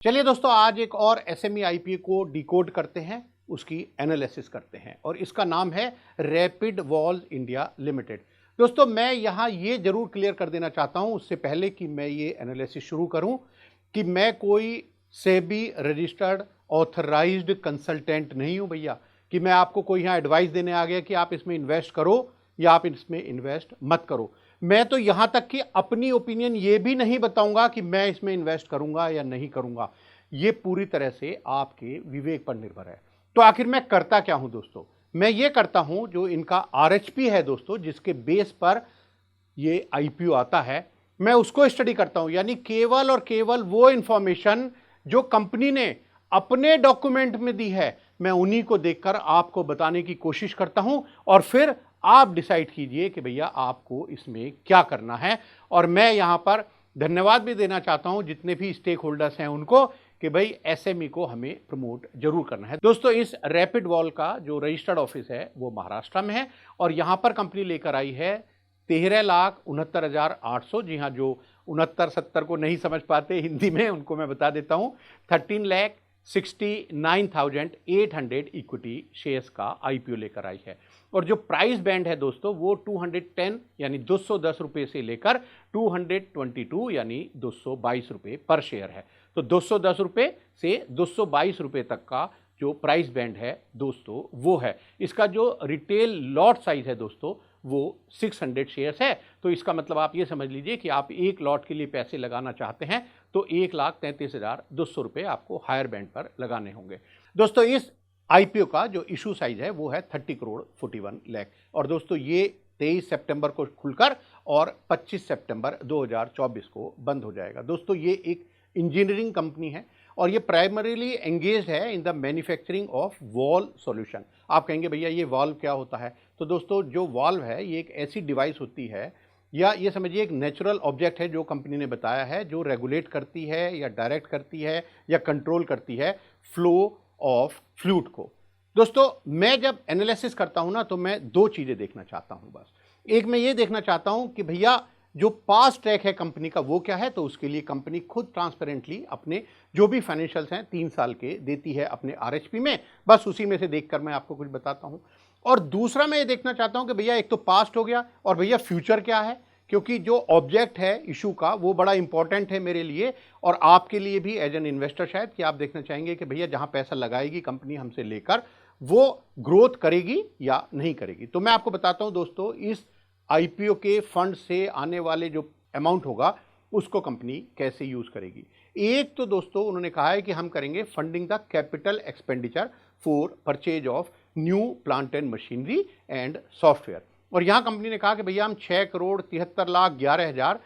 चलिए दोस्तों, आज एक और एसएमई आईपीओ को डिकोड करते हैं, उसकी एनालिसिस करते हैं और इसका नाम है रैपिड वॉल्व इंडिया लिमिटेड। दोस्तों, मैं यहाँ ये जरूर क्लियर कर देना चाहता हूँ उससे पहले कि मैं ये एनालिसिस शुरू करूँ कि मैं कोई सेबी रजिस्टर्ड ऑथराइज्ड कंसल्टेंट नहीं हूँ भैया, कि मैं आपको कोई यहाँ एडवाइस देने आ गया कि आप इसमें इन्वेस्ट करो या आप इसमें इन्वेस्ट मत करो। मैं तो यहां तक कि अपनी ओपिनियन ये भी नहीं बताऊंगा कि मैं इसमें इन्वेस्ट करूंगा या नहीं करूंगा। ये पूरी तरह से आपके विवेक पर निर्भर है। तो आखिर मैं करता क्या हूं दोस्तों? मैं ये करता हूं जो इनका आरएचपी है दोस्तों, जिसके बेस पर ये आईपीओ आता है, मैं उसको स्टडी करता हूं। यानी केवल और केवल वो इंफॉर्मेशन जो कंपनी ने अपने डॉक्यूमेंट में दी है, मैं उन्हीं को देखकर आपको बताने की कोशिश करता हूं और फिर आप डिसाइड कीजिए कि भैया आपको इसमें क्या करना है। और मैं यहां पर धन्यवाद भी देना चाहता हूं जितने भी स्टेक होल्डर्स हैं उनको, कि भाई एसएमई को हमें प्रमोट जरूर करना है। दोस्तों, इस रैपिड वॉल्व का जो रजिस्टर्ड ऑफिस है वो महाराष्ट्र में है और यहां पर कंपनी लेकर आई है 13,69,800। जी हाँ, जो 69-70 को नहीं समझ पाते हिंदी में उनको मैं बता देता हूं, 13,69,800 इक्विटी शेयर्स का आईपीओ लेकर आई है। और जो प्राइस बैंड है दोस्तों वो 210 यानी 210 रुपए से लेकर 222 यानी 222 रुपए पर शेयर है। तो 210 रुपए से 222 रुपए तक का जो प्राइस बैंड है दोस्तों वो है। इसका जो रिटेल लॉट साइज है दोस्तों वो 600 शेयर्स है। तो इसका मतलब आप ये समझ लीजिए कि आप एक लॉट के लिए पैसे लगाना चाहते हैं तो 1,33,200 रुपए आपको हायर बैंड पर लगाने होंगे। दोस्तों, इस आईपीओ का जो इशू साइज है वो है 30 करोड़ 41 लाख। और दोस्तों, ये 23 सितंबर को खुलकर और 25 सितंबर 2024 को बंद हो जाएगा। दोस्तों, ये एक इंजीनियरिंग कंपनी है और ये प्राइमरीली एंगेज है in the manufacturing of valve solution. आप कहेंगे भैया ये वॉल्व क्या होता है? तो दोस्तों, जो वॉल्व है ये एक ऐसी डिवाइस होती है, या ये समझिए एक नेचुरल ऑब्जेक्ट है जो कंपनी ने बताया है, जो रेगुलेट करती है या डायरेक्ट करती है या कंट्रोल करती है फ्लो ऑफ फ्लूइड को। दोस्तों, मैं जब एनालिसिस करता हूं ना तो मैं दो चीजें देखना चाहता हूं बस। एक, मैं ये देखना चाहता हूं कि भैया जो पास ट्रैक है कंपनी का वो क्या है। तो उसके लिए कंपनी खुद ट्रांसपेरेंटली अपने जो भी फाइनेंशियल्स हैं 3 साल के देती है अपने आरएचपी में, बस उसी में से देखकर मैं आपको कुछ बताता हूं। और दूसरा, मैं ये देखना चाहता हूं कि भैया एक तो पास्ट हो गया और भैया फ्यूचर क्या है, क्योंकि जो ऑब्जेक्ट है इशू का वो बड़ा इंपॉर्टेंट है मेरे लिए और आपके लिए भी एज एन इन्वेस्टर, शायद कि आप देखना चाहेंगे कि भैया जहां पैसा लगाएगी कंपनी हमसे लेकर वो ग्रोथ करेगी या नहीं करेगी। तो मैं आपको बताता हूं दोस्तों, इस आईपीओ के फंड से आने वाले जो अमाउंट होगा उसको कंपनी कैसे यूज करेगी। एक तो दोस्तों उन्होंने कहा है कि हम करेंगे funding the capital expenditure for purchase of new plant and machinery and software. और यहां कंपनी ने कहा कि भैया हम 6,73,11,000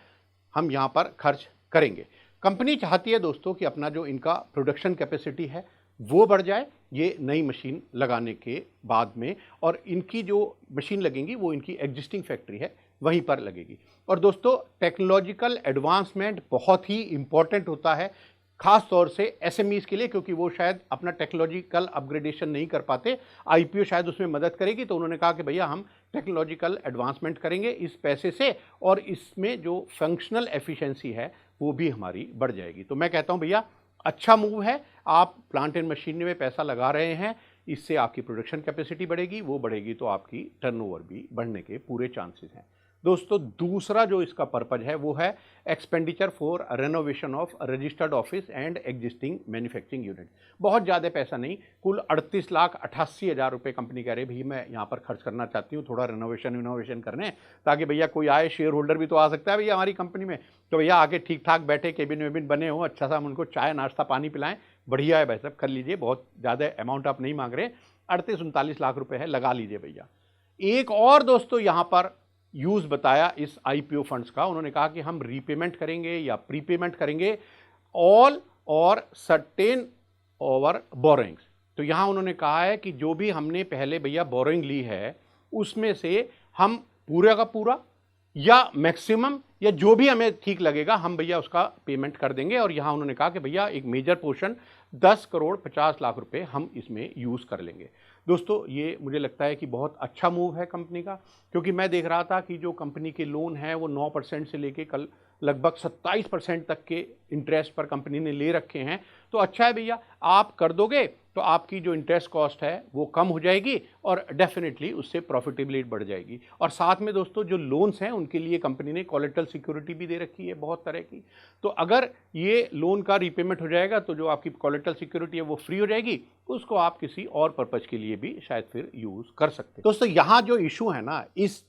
हम यहां पर खर्च करेंगे। कंपनी चाहती है दोस्तों कि अपना जो इनका प्रोडक्शन कैपेसिटी है वो बढ़ जाए ये नई मशीन लगाने के बाद में, और इनकी जो मशीन लगेंगी वो इनकी एग्जिस्टिंग फैक्ट्री है वहीं पर लगेगी। और दोस्तों, टेक्नोलॉजिकल एडवांसमेंट बहुत ही इंपॉर्टेंट होता है खास तौर से एसएमईज के लिए, क्योंकि वो शायद अपना टेक्नोलॉजिकल अपग्रेडेशन नहीं कर पाते, आईपीओ शायद उसमें मदद करेगी। तो उन्होंने कहा कि भैया हम टेक्नोलॉजिकल एडवांसमेंट करेंगे इस पैसे से और इसमें जो फंक्शनल एफिशिएंसी है वो भी हमारी बढ़ जाएगी। तो मैं कहता हूं भैया अच्छा मूव है, आप प्लांट एंड मशीनरी में पैसा लगा रहे हैं, इससे आपकी प्रोडक्शन कैपेसिटी बढ़ेगी, वो बढ़ेगी तो आपकी टर्नओवर भी बढ़ने के पूरे चांसेस हैं। दोस्तों, दूसरा जो इसका पर्पज है वो है expenditure for renovation of registered office and existing manufacturing unit. बहुत ज़्यादा पैसा नहीं, कुल 38,88,000 रुपये कंपनी कह रही भैया मैं यहाँ पर खर्च करना चाहती हूँ थोड़ा रेनोवेशन करने, ताकि भैया कोई आए, शेयर होल्डर भी तो आ सकता है भैया हमारी कंपनी में, तो भैया आके ठीक ठाक बैठे, केबिन वेबिन बने हो, अच्छा सा हम उनको चाय नाश्ता पानी पिलाएं, बढ़िया है भाई साहब, कर लीजिए। बहुत ज़्यादा अमाउंट आप नहीं मांग रहे, 38-39 लाख रुपए है, लगा लीजिए भैया। एक और दोस्तों यहाँ पर यूज बताया इस आईपीओ फंड्स का, उन्होंने कहा कि हम रीपेमेंट करेंगे या प्रीपेमेंट करेंगे ऑल और सर्टेन ओवर बोरोइंग्स। तो यहां उन्होंने कहा है कि जो भी हमने पहले भैया बोरोइंग ली है उसमें से हम पूरा का पूरा या मैक्सिमम या जो भी हमें ठीक लगेगा हम भैया उसका पेमेंट कर देंगे। और यहां उन्होंने कहा कि भैया एक मेजर पोर्शन 10,50,00,000 रुपए हम इसमें यूज कर लेंगे। दोस्तों, ये मुझे लगता है कि बहुत अच्छा मूव है कंपनी का, क्योंकि मैं देख रहा था कि जो कंपनी के लोन हैं वो 9% से लेके कल लगभग 27% तक के इंटरेस्ट पर कंपनी ने ले रखे हैं। तो अच्छा है भैया, आप कर दोगे तो आपकी जो इंटरेस्ट कॉस्ट है वो कम हो जाएगी और डेफिनेटली उससे प्रॉफिटेबिलिटी बढ़ जाएगी। और साथ में दोस्तों जो लोन्स हैं उनके लिए कंपनी ने कोलेटरल सिक्योरिटी भी दे रखी है बहुत तरह की। तो अगर ये लोन का रीपेमेंट हो जाएगा तो जो आपकी कोलेटरल सिक्योरिटी है वो फ्री हो जाएगी, उसको आप किसी और पर्पज के लिए भी शायद फिर यूज कर सकते हैं। दोस्तों यहाँ जो इशू है ना इस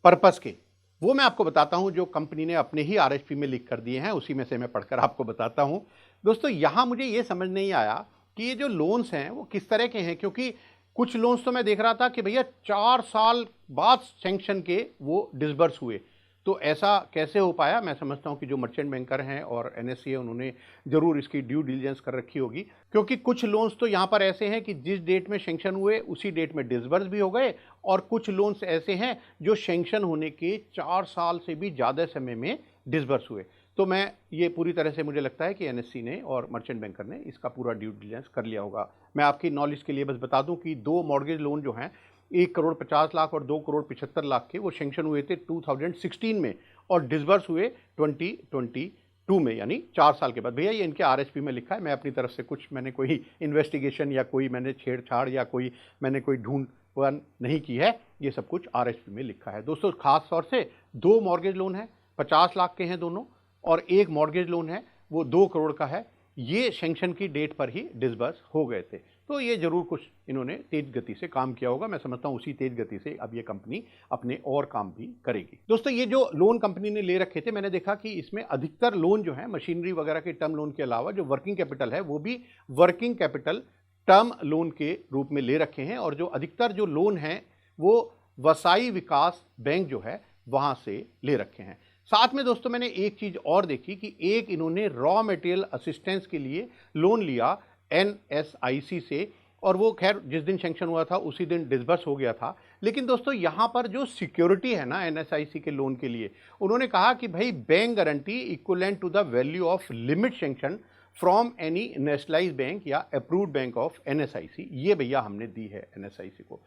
पर्पज के, वो मैं आपको बताता हूं, जो कंपनी ने अपने ही आरएचपी में लिख कर दिए हैं, उसी में से मैं पढ़कर आपको बताता हूं। दोस्तों यहां मुझे ये समझ नहीं आया कि ये जो लोन्स हैं वो किस तरह के हैं, क्योंकि कुछ लोन्स तो मैं देख रहा था कि भैया 4 साल बाद सैंक्शन के वो डिसबर्स हुए। तो ऐसा कैसे हो पाया? मैं समझता हूं कि जो मर्चेंट बैंकर हैं और एनएससी है उन्होंने जरूर इसकी ड्यू डिलिजेंस कर रखी होगी, क्योंकि कुछ लोन्स तो यहां पर ऐसे हैं कि जिस डेट में सैंक्शन हुए उसी डेट में डिसबर्स भी हो गए, और कुछ लोन्स ऐसे हैं जो सैंक्शन होने के 4 साल से भी ज़्यादा समय में डिसबर्स हुए। तो मैं ये पूरी तरह से मुझे लगता है कि एनएससी ने और मर्चेंट बैंकर ने इसका पूरा ड्यू डिलिजेंस कर लिया होगा। मैं आपकी नॉलेज के लिए बस बता दूं कि 2 मॉर्गेज लोन जो हैं 1,50,00,000 और 2,75,00,000 के, वो सैंक्शन हुए थे 2016 में और डिसबर्स हुए 2022 में, यानी 4 साल के बाद। भैया ये इनके आरएचपी में लिखा है, मैं अपनी तरफ से कुछ मैंने कोई इन्वेस्टिगेशन या कोई मैंने छेड़छाड़ या कोई मैंने कोई ढूंढ नहीं की है, ये सब कुछ आरएचपी में लिखा है। दोस्तों खास तौर से 2 मॉर्गेज लोन है, 50 लाख के हैं दोनों, और एक मॉर्गेज लोन है वो 2 करोड़ का है। ये सैंक्शन की डेट पर ही डिसबर्स हो गए थे। तो ये जरूर कुछ इन्होंने तेज गति से काम किया होगा। मैं समझता हूं उसी तेज गति से अब ये कंपनी अपने और काम भी करेगी। दोस्तों ये जो लोन कंपनी ने ले रखे थे, मैंने देखा कि इसमें अधिकतर लोन जो है मशीनरी वगैरह के टर्म लोन के अलावा जो वर्किंग कैपिटल है वो भी वर्किंग कैपिटल टर्म लोन के रूप में ले रखे हैं, और जो अधिकतर जो लोन हैं वो वसाई विकास बैंक जो है वहां से ले रखे हैं। साथ में दोस्तों मैंने एक चीज और देखी कि एक इन्होंने रॉ मटेरियल असिस्टेंस के लिए लोन लिया एनएसआईसी से, और वो खैर जिस दिन सैंक्शन हुआ था उसी दिन डिसबर्स हो गया था। लेकिन दोस्तों यहाँ पर जो सिक्योरिटी है ना एनएसआईसी के लोन के लिए, उन्होंने कहा कि भाई bank guarantee equivalent to the value of limit sanction from any nationalised bank या अप्रूव्ड बैंक ऑफ एनएसआईसी, ये भैया हमने दी है एनएसआईसी को।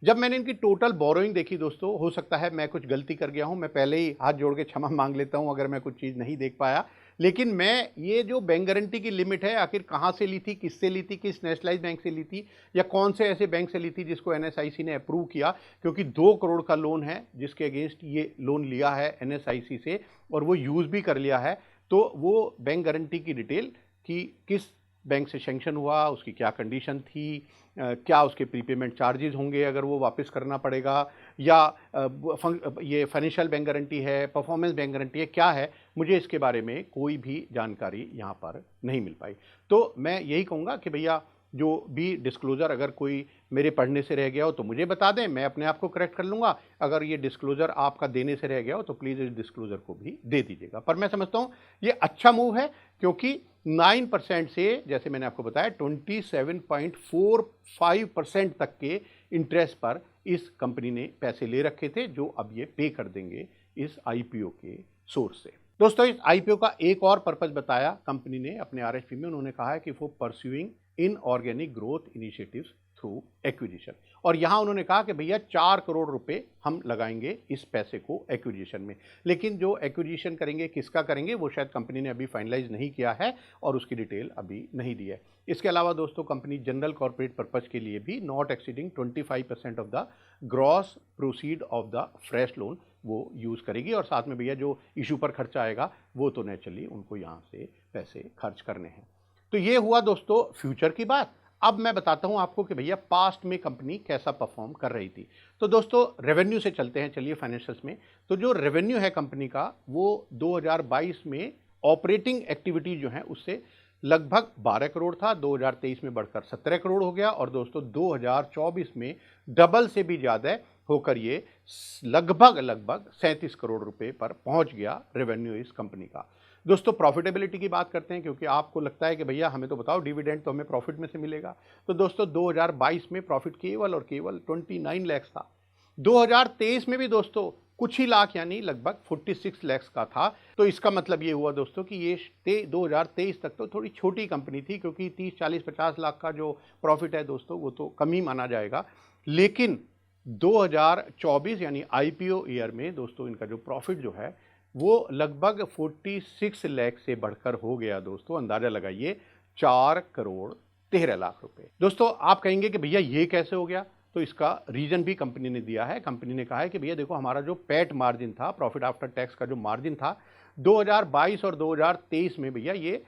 जब मैंने इनकी टोटल बोरोइंग देखी दोस्तों, हो सकता है मैं कुछ गलती कर गया हूं, मैं पहले ही हाथ जोड़ के क्षमा मांग लेता हूं अगर मैं कुछ चीज़ नहीं देख पाया, लेकिन मैं ये जो बैंक गारंटी की लिमिट है आखिर कहां से ली थी, किससे ली थी, किस नेशनलाइज्ड बैंक से ली थी, या कौन से ऐसे बैंक से ली थी जिसको एनएसआईसी ने अप्रूव किया, क्योंकि 2 करोड़ का लोन है जिसके अगेंस्ट ये लोन लिया है एनएसआईसी से और वो यूज़ भी कर लिया है। तो वो बैंक गारंटी की डिटेल कि किस बैंक से सैंक्शन हुआ, उसकी क्या कंडीशन थी, क्या उसके प्रीपेमेंट चार्जेस होंगे अगर वो वापस करना पड़ेगा, या ये फाइनेंशियल बैंक गारंटी है, परफॉर्मेंस बैंक गारंटी है, क्या है, मुझे इसके बारे में कोई भी जानकारी यहाँ पर नहीं मिल पाई। तो मैं यही कहूँगा कि भैया जो भी डिस्क्लोज़र अगर कोई मेरे पढ़ने से रह गया हो तो मुझे बता दें, मैं अपने आप को करेक्ट कर लूँगा। अगर ये डिस्क्लोज़र आपका देने से रह गया हो तो प्लीज़ इस डिस्क्लोज़र को भी दे दीजिएगा। पर मैं समझता हूँ ये अच्छा मूव है, क्योंकि 9% से, जैसे मैंने आपको बताया, 27.45% तक के इंटरेस्ट पर इस कंपनी ने पैसे ले रखे थे, जो अब ये पे कर देंगे इस आईपीओ के सोर्स से। दोस्तों इस आईपीओ का एक और पर्पस बताया कंपनी ने अपने आरएचपी में, उन्होंने कहा है कि वो pursuing inorganic growth initiatives through acquisition, और यहां उन्होंने कहा कि भैया 4 करोड़ रुपए हम लगाएंगे इस पैसे को एक्विजिशन में। लेकिन जो एक्विजिशन करेंगे किसका करेंगे वो शायद कंपनी ने अभी फाइनलाइज नहीं किया है और उसकी डिटेल अभी नहीं दी है। इसके अलावा दोस्तों कंपनी जनरल कॉर्पोरेट पर्पज के लिए भी not exceeding 25% of the gross proceed of the fresh loan वो यूज़ करेगी, और साथ में भैया जो इशू पर खर्चा आएगा वो तो नेचुरली उनको यहाँ से पैसे खर्च करने हैं। तो ये हुआ दोस्तों फ्यूचर की बात। अब मैं बताता हूं आपको कि भैया पास्ट में कंपनी कैसा परफॉर्म कर रही थी। तो दोस्तों रेवेन्यू से चलते हैं, चलिए फाइनेंशियल्स में। तो जो रेवेन्यू है कंपनी का वो 2022 में ऑपरेटिंग एक्टिविटी जो है उससे लगभग 12 करोड़ था, 2023 में बढ़कर 17 करोड़ हो गया, और दोस्तों 2024 में डबल से भी ज़्यादा होकर ये लगभग 37 करोड़ रुपए पर पहुंच गया रेवेन्यू इस कंपनी का। दोस्तों प्रॉफिटेबिलिटी की बात करते हैं, क्योंकि आपको लगता है कि भैया हमें तो बताओ डिविडेंड तो हमें प्रॉफिट में से मिलेगा। तो दोस्तों 2022 में प्रॉफिट केवल और केवल 29 लाख था। 2023 में भी दोस्तों कुछ ही लाख यानी लगभग 46 लाख का था। तो इसका मतलब ये हुआ दोस्तों कि ये 2023 तक तो थोड़ी छोटी कंपनी थी, क्योंकि 30, 40, 50 लाख का जो प्रॉफिट है दोस्तों वो तो कम ही माना जाएगा। लेकिन 2024 यानी आईपीओ ईयर में दोस्तों इनका जो प्रॉफिट जो है वो लगभग 46 लाख से बढ़कर हो गया दोस्तों, अंदाजा लगाइए 4 करोड़ 13 लाख रुपए। दोस्तों आप कहेंगे कि भैया ये कैसे हो गया, तो इसका रीजन भी कंपनी ने दिया है। कंपनी ने कहा है कि भैया देखो, हमारा जो पैट मार्जिन था, प्रॉफिट आफ्टर टैक्स का जो मार्जिन था 2022 और 2023 में भैया ये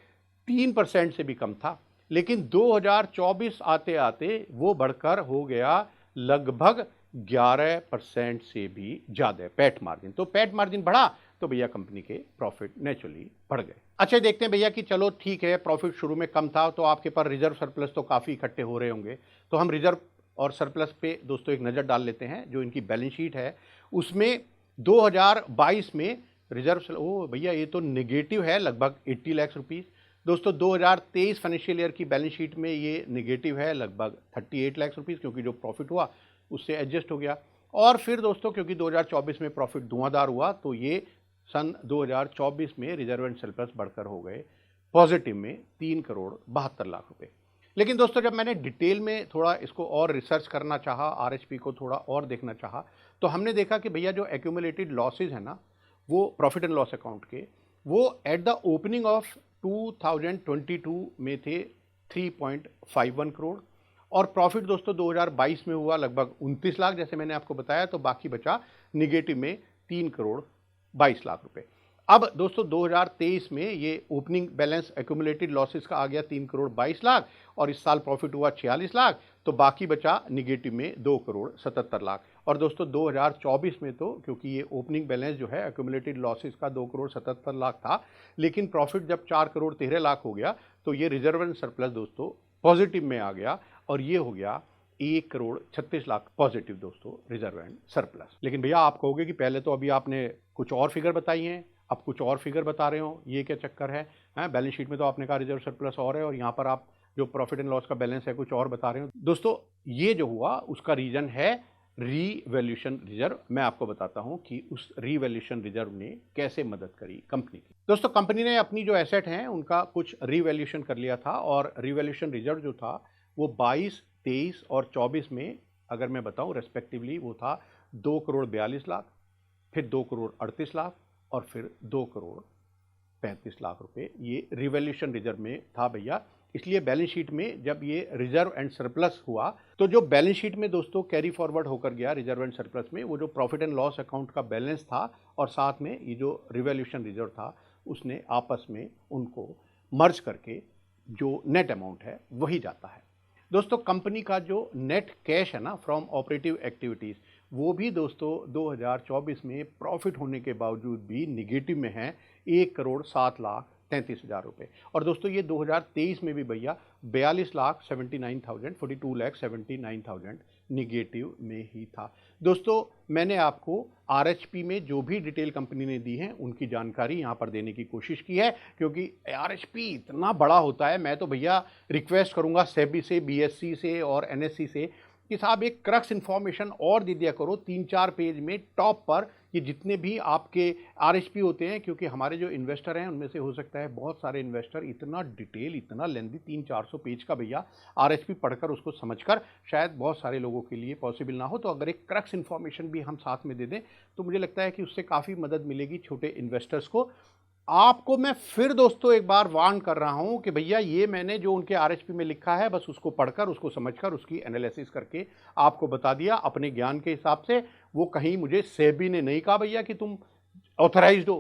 3% से भी कम था, लेकिन 2024 आते आते वो बढ़कर हो गया लगभग 11% से भी ज्यादा पैट मार्जिन। तो पैट मार्जिन बढ़ा तो भैया कंपनी के प्रॉफिट नेचुरली बढ़ गए। अच्छा देखते हैं भैया कि चलो ठीक है, प्रॉफिट शुरू में कम था तो आपके पास रिजर्व सरप्लस तो काफी इकट्ठे हो रहे होंगे, तो हम रिजर्व और सरप्लस पे दोस्तों एक नजर डाल लेते हैं। जो इनकी बैलेंस शीट है उसमें 2022 में रिजर्व, ओ भैया ये तो नेगेटिव है लगभग 80 लाख रुपीस। दोस्तों 2023 फाइनेंशियल ईयर की बैलेंस शीट में ये नेगेटिव है लगभग 38 लाख रुपीस, क्योंकि जो प्रॉफिट हुआ उससे एडजस्ट हो गया। और फिर दोस्तों क्योंकि 2024 में प्रॉफिट धुआंधार हुआ तो ये सन 2024 में रिजर्व एंड सरप्लस बढ़कर हो गए पॉजिटिव में 3 करोड़ 72 लाख रुपए। लेकिन दोस्तों जब मैंने डिटेल में थोड़ा इसको और रिसर्च करना चाहा, आरएचपी को थोड़ा और देखना चाहा, तो हमने देखा कि भैया जो एक्यूमुलेटेड लॉसेज है ना, वो प्रॉफिट एंड लॉस अकाउंट के, वो एट द ओपनिंग ऑफ 2022 में थे 3.51 करोड़, और प्रॉफिट दोस्तों 2022 में हुआ लगभग 29 लाख, जैसे मैंने आपको बताया, तो बाकी बचा निगेटिव में 3 करोड़ 22 लाख रुपए। अब दोस्तों 2023 में ये ओपनिंग बैलेंस एक्यूमुलेटेड लॉसेस का आ गया 3 करोड़ 22 लाख, और इस साल प्रॉफिट हुआ 46 लाख, तो बाकी बचा निगेटिव में 2 करोड़ 77 लाख। और दोस्तों 2024 में तो क्योंकि ये ओपनिंग बैलेंस जो है एक्यूमुलेटेड लॉसेस का 2 करोड़ 77 लाख था, लेकिन प्रॉफिट जब 4 करोड़ 13 लाख हो गया तो ये रिजर्व एंड सरप्लस दोस्तों पॉजिटिव में आ गया, और ये हो गया 1 करोड़ 36 लाख पॉजिटिव दोस्तों रिजर्व एंड सरप्लस। लेकिन भैया आप कहोगे कि पहले तो अभी आपने कुछ और फिगर बताई हैं, अब कुछ और फिगर बता रहे हो, ये क्या चक्कर है? बैलेंस शीट में तो आपने कहा रिजर्व सरप्लस और है, और यहाँ पर आप जो प्रॉफिट एंड लॉस का बैलेंस है कुछ और बता रहे हो। दोस्तों ये जो हुआ उसका रीजन है रीवैल्यूएशन रिजर्व। मैं आपको बताता हूं कि उस रीवैल्यूएशन रिजर्व ने कैसे मदद करी कंपनी की। दोस्तों कंपनी ने अपनी जो एसेट हैं उनका कुछ रीवैल्यूएशन कर लिया था, और रीवैल्यूएशन रिजर्व जो था वो 22, 23 और 24 में अगर मैं बताऊं रेस्पेक्टिवली वो था 2 करोड़ 42 लाख, फिर 2 करोड़ 38 लाख, और फिर 2 करोड़ 35 लाख रुपए ये रिवैल्यूएशन रिजर्व में था भैया। इसलिए बैलेंस शीट में जब ये रिजर्व एंड सरप्लस हुआ तो जो बैलेंस शीट में दोस्तों कैरी फॉरवर्ड होकर गया रिजर्व एंड सरप्लस में, वो जो प्रॉफिट एंड लॉस अकाउंट का बैलेंस था और साथ में ये जो रिवैल्यूएशन रिजर्व था, उसने आपस में उनको मर्ज करके जो नेट अमाउंट है वही जाता है। दोस्तों कंपनी का जो नेट कैश है ना फ्रॉम ऑपरेटिव एक्टिविटीज़, वो भी दोस्तों 2024 में प्रॉफिट होने के बावजूद भी निगेटिव में है 1 करोड़ 7 लाख 33 हज़ार रुपये। और दोस्तों ये 2023 में भी भैया 42 लाख 79,000 42 लाख 79,000 निगेटिव में ही था। दोस्तों मैंने आपको आरएचपी में जो भी डिटेल कंपनी ने दी है उनकी जानकारी यहाँ पर देने की कोशिश की है, क्योंकि आरएचपी इतना बड़ा होता है। मैं तो भैया रिक्वेस्ट करूँगा सेबी से, बीएससी से और एनएससी से कि साहब एक क्रक्स इन्फॉर्मेशन और दे दिया करो 3-4 पेज में टॉप पर, ये जितने भी आपके आरएचपी होते हैं, क्योंकि हमारे जो इन्वेस्टर हैं उनमें से हो सकता है बहुत सारे इन्वेस्टर इतना डिटेल, इतना लेंदी 300-400 पेज का भैया आरएचपी पढ़कर उसको समझकर शायद बहुत सारे लोगों के लिए पॉसिबल ना हो। तो अगर एक क्रक्स इन्फॉर्मेशन भी हम साथ में दे दें तो मुझे लगता है कि उससे काफ़ी मदद मिलेगी छोटे इन्वेस्टर्स को। आपको मैं फिर दोस्तों एक बार वार्न कर रहा हूं कि भैया ये मैंने जो उनके आरएचपी में लिखा है बस उसको पढ़कर, उसको समझकर, उसकी एनालिसिस करके आपको बता दिया अपने ज्ञान के हिसाब से। वो कहीं मुझे सेबी ने नहीं कहा भैया कि तुम ऑथराइज्ड हो,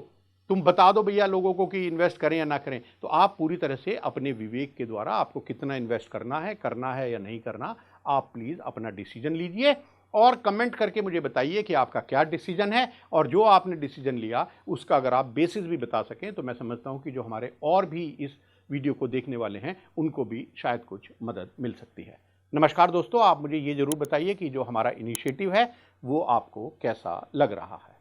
तुम बता दो भैया लोगों को कि इन्वेस्ट करें या ना करें। तो आप पूरी तरह से अपने विवेक के द्वारा आपको कितना इन्वेस्ट करना है या नहीं करना, आप प्लीज़ अपना डिसीजन लीजिए और कमेंट करके मुझे बताइए कि आपका क्या डिसीजन है, और जो आपने डिसीजन लिया उसका अगर आप बेसिस भी बता सकें तो मैं समझता हूं कि जो हमारे और भी इस वीडियो को देखने वाले हैं उनको भी शायद कुछ मदद मिल सकती है। नमस्कार दोस्तों, आप मुझे ये जरूर बताइए कि जो हमारा इनिशिएटिव है वो आपको कैसा लग रहा है।